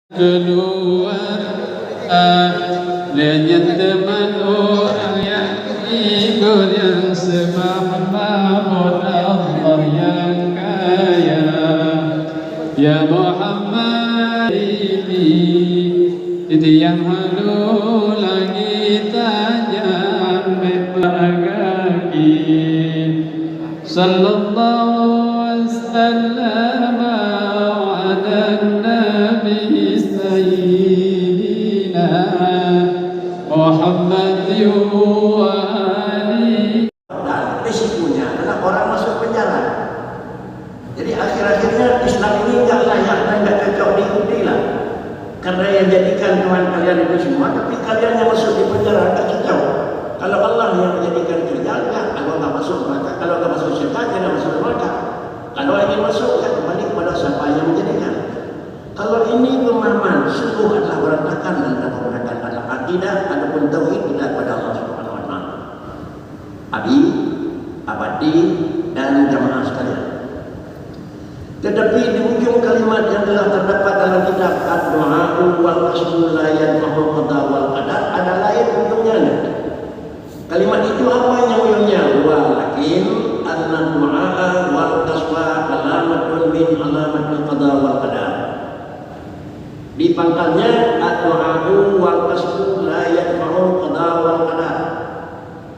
keluar ahlinya teman orang yang ikut yang sembah mahmud Allah yang kaya. Ya Muhammad ini yang halu langit tajam memagaki. Sallallahu wasallam ala nabi sayyidina Muhammad wa ali. Dan risikonya adalah orang masuk penjara. Jadi akhir-akhirnya Islam ini enggak layak dan enggak cocok diikuti lah. Karena yang jadikan Tuhan kalian itu semua, tapi kalian yang masuk di penjara enggak cocok. Kalau Allah yang menjadikan kerja, enggak. Kalau enggak masuk neraka, kalau enggak masuk syaitan, jangan masuk neraka. Kalau ingin masuk, ya kembali kepada siapa yang menjadikan. Kalau ini pemahaman sungguh adalah berantakan dan berantakan dalam akidah ataupun tauhid kita kepada Allah Subhanahu wa taala. Abadi dan jamaah sekalian. Tetapi di ujung kalimat yang telah terdapat dalam kitab Ad-Du'a wal Qasmu la yanfa'u qada wal qadar ada lain ujungnya. Kalimat itu apa yang ujungnya? Walakin an-du'a wal qaswa alamatun min alamatil qada wal qadar. Di pangkalnya ad-du'a wal qasmu la yanfa'u qada wal qadar.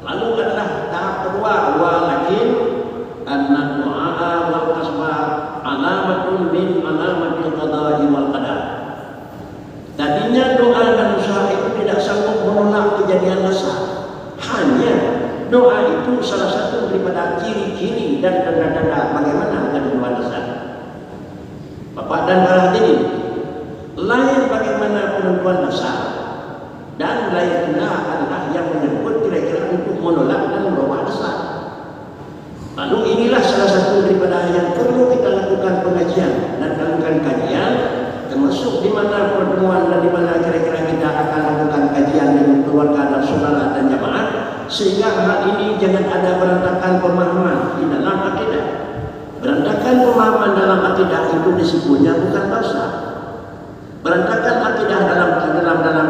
Lalu adalah tahap kedua walakin an-du'a wal qaswa alamatun min alamatil qada'i wal qadar. Tadinya doa dan usaha itu tidak sanggup menolak kejadian dasar. Hanya doa itu salah satu daripada ciri-ciri dan tanda-tanda bagaimana kandungan dasar. Bapak dan hadirin, lain bagaimana penentuan dasar dan lain pula adalah yang menyebut kira-kira untuk menolak dan merubah dasar. Lalu inilah salah satu daripada yang perlu kita lakukan pengajian dan lakukan kajian, termasuk di mana pertemuan dan di mana kira-kira kita akan lakukan kajian dengan keluarga dan saudara dan jamaah, sehingga hal ini jangan ada berantakan pemahaman di dalam akidah. Berantakan pemahaman dalam akidah itu disebutnya bukan dosa. Berantakan akidah dalam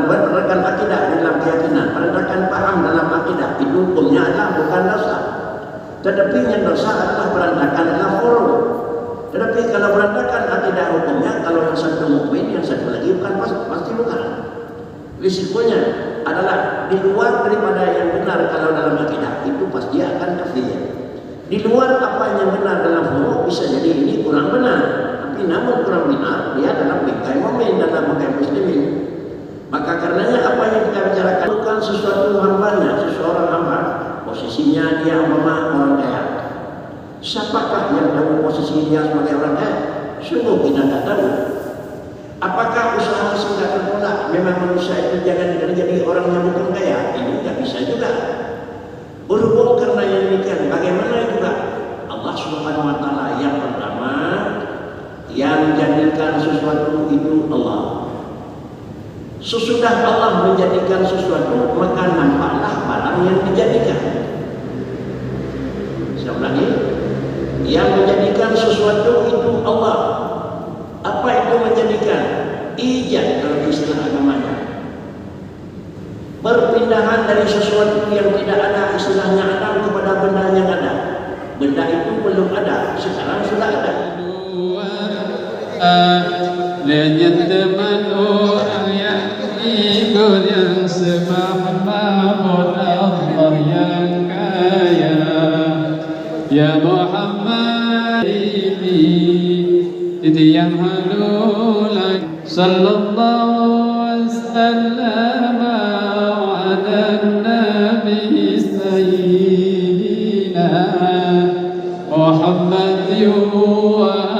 berantakan akidah dalam keyakinan, berantakan paham dalam akidah itu hukumnya adalah bukan dosa. Tetapi yang dosa adalah berantakan dalam forum. Tetapi kalau berantakan akidah hukumnya, kalau yang satu mukmin, yang satu lagi bukan, pasti bukan. Risikonya adalah di luar daripada yang benar kalau dalam akidah itu pasti akan kafir. Di luar apa yang benar dalam forum bisa jadi ini kurang benar. Tapi namun kurang benar dia dalam bingkai mukmin dalam bingkai muslimin. Maka karenanya apa yang kita bicarakan bukan sesuatu hambanya, seseorang hamba. Posisinya dia umpama orang kaya. Siapakah yang tahu posisi dia sebagai orang kaya? Sungguh kita tidak tahu. Apakah usaha sehingga tertolak? Memang manusia itu jangan jadi orang yang bukan kaya. Ini tidak bisa juga. Berhubung karena yang demikian, bagaimana juga Allah Subhanahu wa taala yang pertama yang menjadikan sesuatu itu Allah. Sesudah Allah menjadikan sesuatu, maka nampaklah barang yang dijadikan. Saya ulangi, yang menjadikan sesuatu itu Allah. Apa itu menjadikan? Ijad dalam istilah agamanya. Perpindahan dari sesuatu yang tidak ada istilahnya ada kepada benda yang ada. Benda itu belum ada, sekarang sudah ada. Ahlinya teman orang yang ikut yang sembah mahmud Allah yang kaya. Ya Muhammad ini yang halu langit. Sallallahu wasallam ala nabi sayyidina Muhammad wa